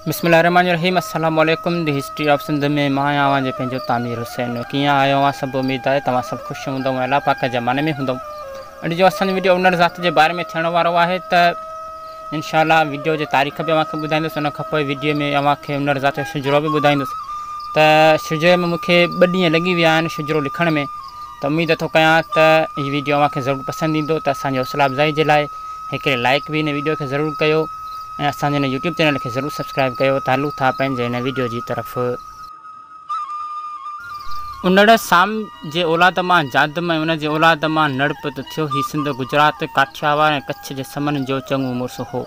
बिस्मिल्लाहिर्रहमानिर्रहीम। अस्सलाम वालेकुम। द हिस्ट्री ऑफ सिंध में मां आवां जे पंहिंजो तामीर हुसैन कीअं आयो आहे। सभु उम्मीद आहे तव्हां सभु ख़ुशि हूंदव ऐं अल्लाह पाक ज़माने में हूंदव। अॼु जो असांजो वीडियो उन ज़ात जे बारे में थियण वारो आहे त इंशाअल्लाह वीडियो जी तारीख़ बि अव्हांखे ॿुधाईंदुसि। उन खां पोइ वीडियो में अव्हांखे उन ज़ात जो शुजरो बि ॿुधाईंदुसि। त शुजरे में मूंखे 2 ॾींहं लॻी विया आहिनि शुजरो लिखण में। त उमेद थो कयां त हीअ वीडियो अव्हांखे ज़रूरु पसंदि ईंदो। त असांजी हौसला अफ़ज़ाई जे लाइ हिकिड़े लाइक बि हिन वीडियो खे ज़रूरु कयो ऐं असांजे हिन यूट्यूब चैनल खे ज़रूरु सब्सक्राइब कयो। त हलूं था पंहिंजे हिन वीडियो जी तरफ़। उनड़ साम जे औलाद मां जादम ऐं उन जे औलाद मां नड़पत थियो। हीउ सिंध गुजरात काठियावाड़ ऐं कच्छ जे समन जो चङो मुड़ुसु हो।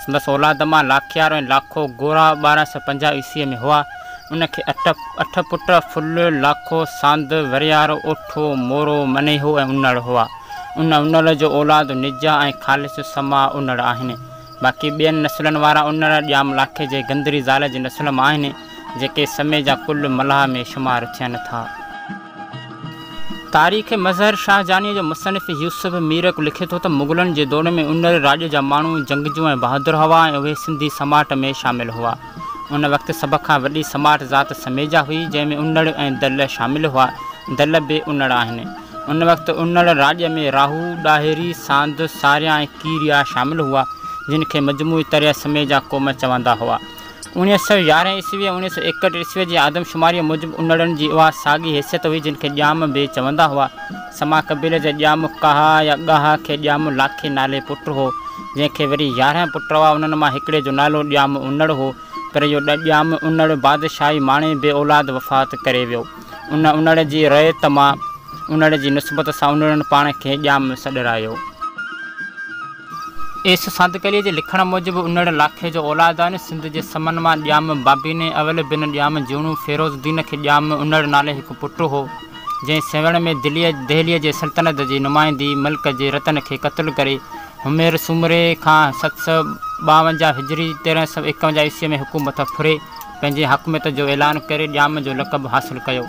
संदसि औलाद मां लाखियार ऐं लाखो गोरा 1250 ईस्वीअ में हुआ। उनखे 8 पुट फुल लाखो सांद वरियार ओठो मोरो मनेहो ऐं उनड़ हुआ। उनड़ जो औलाद निजा ऐं ख़ालिस समा उनड़ आहिनि। बाक़ी ॿियनि नसलनि वारा उनड़ ॼाम लाखे जे गंदरी ज़ाल जी नस्ल मां आहिनि जेके समय जा कुल मलाह में शुमार थियनि था। तारीख़ मज़हर शाहजहानी जो मुसनिफ़ यूसुफ मीरक लिखे थो त मुग़लनि जे दौर में उनड़ राॼ जा माण्हू जंगजू ऐं बहादुर हुआ ऐं उहे सिंधी समाट में शामिल हुआ। उन वक़्तु सभ खां वॾी समाट ज़ात समेजा हुई जंहिंमें उनड़ ऐं दल शामिल हुआ। दल बि उनड़ आहिनि। उन वक़्तु उनड़ राॼ में राहू ॾाहिरी सांद सारिया ऐं कीरिया शामिल हुआ जिन खे मजमूई तरह समेजा क़ौम चवंदा हुआ। 1911 ईस्वी ऐं 1961 ईस्वी जी आदमशुमारीअ मूजिबि उनड़नि जी उहा साॻी हैसियत हुई जिन खे ॼाम बि चवंदा हुआ। समा क़बीले जे ॼाम काहा या ॻाहा खे ॼाम लाखे नाले पुटु हो जंहिंखे वरी 11 पुट हुआ। उन्हनि मां हिकिड़े जो नालो ॼाम उनड़ हो पर इहो ॼाम उनड़ बादशाही माणे बे औलाद वफ़ात करे वियो। उनड़ जी रयत मां उनड़ जी निस्बत सां उनड़नि पाण खे ॼाम सॾरायो। एस सादकलीअ जे लिखण मूजिबि उनड़ लाखे जो औलाद आहिनि। सिंध जे समन मां ॼाम बाबीने अवल बिन ॼाम जूणू फ़िरोज़दीन खे ॼाम उनड़ नाले हिकु पुटु हो जंहिं सेवण में दहलीअ जे सल्तनत जी नुमाइंदी मल्क जे रतन खे क़त्लु करे हुमेर सूमरे खां 752 हिजरी 1351 ईस्वीअ में हुकूमत फुरे पंहिंजे हकूमत जो ऐलान करे ॼाम जो लक़ब हासिलु कयो।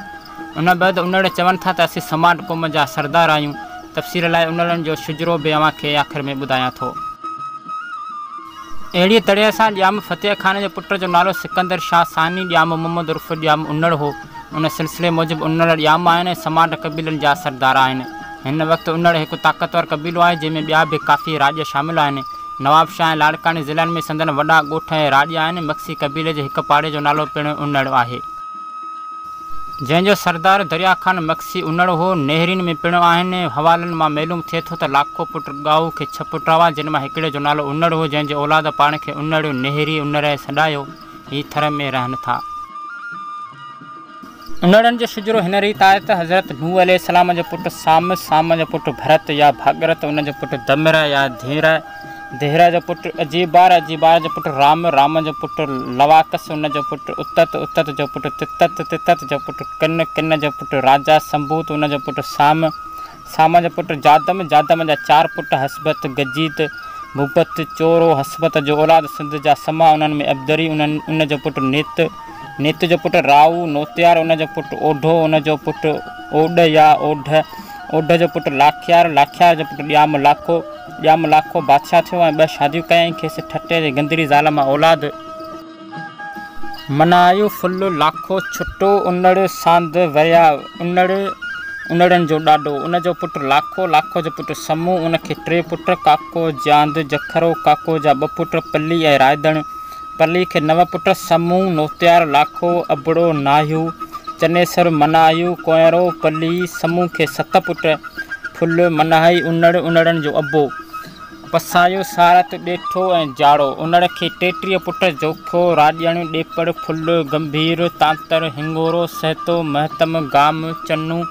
उन बैदि उनड़ चवनि था त असीं समाट क़ौम जा सरदार आहियूं। तफ़सील लाइ उनड़नि जो शुजरो बि अव्हांखे आख़िर में ॿुधायां थो। अहिड़ीअ तरह सां ॼाम फ़तेह खान जे पुट जो नालो सिकंदर शाह सानी ॼाम मोहम्मद उर्फ़ ॼाम उनड़ हो। उन सिलसिले मूजिबि उनड़ ॼाम आहिनि ऐं समाट क़बीलनि जा सरदार आहिनि। हिन वक़्तु उनड़ हिकु ताक़तवर क़बीलो आहे जंहिंमें ॿिया बि काफ़ी राॼ शामिल आहिनि। नवाबशाह ऐं लाड़कानी ज़िलनि में संदन वॾा ॻोठ ऐं राॼ आहिनि। मक्सी क़बीले जे हिकु पाड़े जो नालो पिणु उनड़ आहे जंहिंजो सरदार दरिया ख़ान मक्सी उनड़ हो। नेहरिन में पिणु आहिनि। हवालनि मां मालूम थिए थो त लाखो पुट ॻाऊ खे 6 पुट हुआ जिन मां हिकिड़े जो नालो उनड़ हो जंहिंजे औलाद पाण खे उनड़ नेहरी उनड़ सॾायो। ही थर में रहनि था। उनड़नि जो शुजरो हिन रीति आहे त हज़रत नूह अलैहिस्सलाम जो पुटु साम, साम जो पुटु भरत या भागरत, उन जो पुटु दमिर या धीर, देहरा जो पुटु अजीबार, अजीबार जो पुटु राम, राम जो पुटु लवाकस, उन जो पुटु उतत, उतत जो पुटु तितत, तितत जो पुटु किन, किन जो पुटु राजा संबूत, उन जो पुटु साम, साम जो पुटु जादम, जादम जा 4 पुट हसबत, गजीत, भूपत, चोरो। हसबत जो औलाद सिंध जा समा उन्हनि में अब्दरी, उन जो पुटु नित, नित जो पुटु राऊ, नोतियार, उन जो पुटु ओढो, उन जो पुटु ओढ या ओढ, ओढ जो पुटु लाखियार, लाखियार जो पुटु ॼाम लाखो, ॼाम लाखो बादशाह थियो ऐं 2 शादियूं कयईं। खेसि ठटे जे गंदरी ज़ाल मां औलाद मनायो फुल लाखो छुटो। उनड़ सांद वरिया उनड़नि जो ॾाॾो, उन जो पुटु लाखो, लाखो जो पुटु समू, उनखे 3 पुट काको, जांद, जखरो। काको जा 2 पुट पली ऐं रायदण, पली खे 9 पुट समू, नोतियार, लाखो, अबड़ो, नाहियो, चनेसर, मनायो, कोयरो, पली, समू खे 7 पुट फुल, मनाही, उनड़, उनड़नि जो अबो, पसायो, सारत, ॾेठो ऐं जाड़ो। उनड़ खे 33 पुट जोखो, राॼण, ॾेपड़, फुल, गंभीर, तांतर, हिंगोरो, सहतो, महतम, गाम, चन्नू,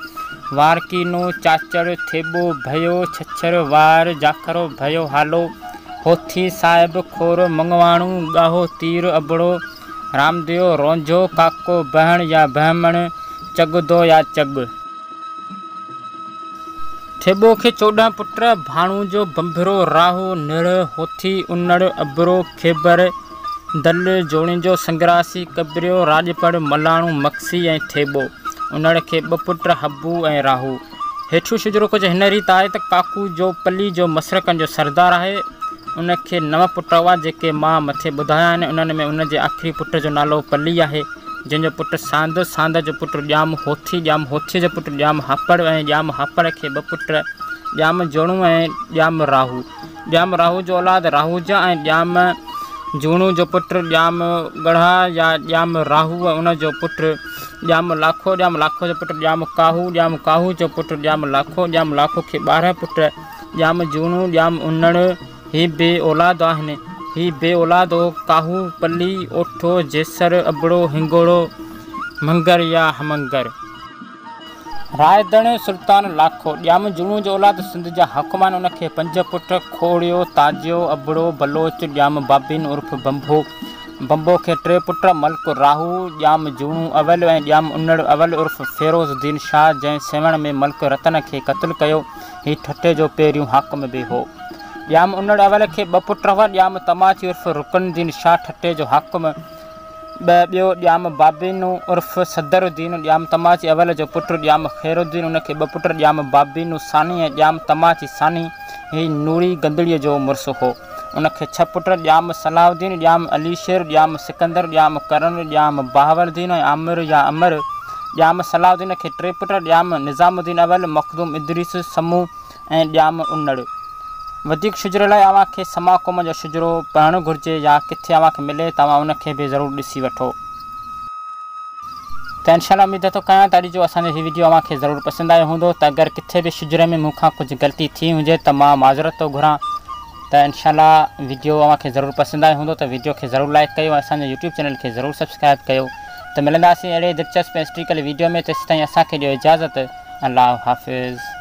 वारकीनो, चाचड़, थेबो, भयो, छछर, वार, जाखरो, भयो, हालो, होथी, साहिब, खोर, मंगवाणू, ॻाहो, तीर, अबड़ो, रामदेव, रोंझो, काको, बहण या बहमण, चगदो या चग। थेबो खे 14 पुट भाणू जो बंभिरो, राहू, निड़, होथी, उनड़, अबरो, खेबर, दल, जोड़िंजो, संग्रासी, कबरियो, राजपड़, मलाणू, मक्सी ऐं थेबो। उनड़ खे 2 पुट हब्बू ऐं राहू। हेठियो शुजरो कुझु हिन रीति आहे त काकू जो पली जो मशरक़नि जो सरदार आहे। उनखे 9 पुट हुआ जेके मां मथे ॿुधाया आहिनि। उन्हनि में उनजे आख़िरी पुट जो नालो पली आहे, जंहिंजो पुटु सांद, सांद जो पुटु ॼाम होथी, ॼाम होथीअ जो पुटु ॼाम हापड़ ऐं ॼाम हापड़ खे 2 पुट ॼाम जोणू ऐं ॼाम राहू। ॼाम राहू जो औलाद राहूजा ऐं ॼाम जूणू जो पुटु ॼाम गढ़ा या ॼाम राहू, उनजो पुटु ॼाम लाखो, ॼाम लाखो जो पुटु ॼाम काहू, ॼाम काहू जो पुटु ॼाम लाखो, ॼाम लाखो खे 12 पुट ॼाम जूणू, ॼाम उन्नड़। ही बे औलाद आहिनि। ही बे औलाद हो काहू, पली, ओठो, जेसर, अबड़ो, हिंगोड़ो, मंगर या हमंगर। रायदण सुल्तान लाखो ॼाम जूणू जो औलाद सिंध जा हकमान, उनखे 5 पुट खोड़ियो, ताजियो, अबड़ो, बलोच, ॼाम बाबिन उर्फ बंबो, बंबो खे 3 पुट मल्क राहू, ॼाम जूणू अवल ऐं ॼाम उन्नड़ अवल उर्फ फ़िरोज़ुद्दीन शाह, जंहिं सेवण में मल्क रतन खे क़त्ल कयो। ही ठठे जो पहिरियों हाकिम बि हो। ॼाम उन्नड़ अवल खे 2 पुट हुआ, ॼाम तमाची उर्फ रुकनुद्दीन शाह ठठे जो हाकिम, ॿियो ॼाम बाबिन उर्फ सदरुद्दीन, ॼाम तमाची अवल जो पुटु ॼाम ख़ैरुद्दीन, उनखे 2 पुट ॼाम बाबिन सानी ऐं ॼाम तमाची सानी। ही नूरी गंदड़ीअ जो मुड़ुसु हो। उनखे 6 पुट ॼाम सलाउद्दीन, ॼाम अलीशेर, ॼाम सिकंदर, ॼाम करण, ॼाम बहावरदीन ऐं आमिर या अमर। ॼाम सलाउद्दीन खे 3 पुट ॼाम निज़ामुद्दीन अवल, मखदूम इदरीस, समू ऐं ॼाम उन्नड़। वधीक शुजरे लाइ अव्हांखे समा क़ौम जो शुजरो पढ़णु घुरिजे या किथे अव्हांखे मिले तव्हां उनखे बि ज़रूरु ॾिसी वठो। त इंशाअल्लाह उम्मीद थो कयां त अॼु जो असांजो हीउ वीडियो अव्हांखे ज़रूरु पसंदि आयो हूंदो। त अगरि किथे बि शुजरे में मूंखां कुझु ग़लती थी हुजे त मां माज़रत थो घुरां। त इंशाअल्लाह वीडियो अव्हांखे ज़रूरु पसंदि आयो हूंदो त वीडियो खे ज़रूरु लाइक कयो, असांजे यूट्यूब चैनल खे ज़रूरु सब्सक्राइब कयो। त मिलंदासीं अहिड़े दिलचस्प हिस्ट्रिकल वीडियो में। तेसिताईं असांखे ॾियो इजाज़त। अल्लाह हाफ़िज़।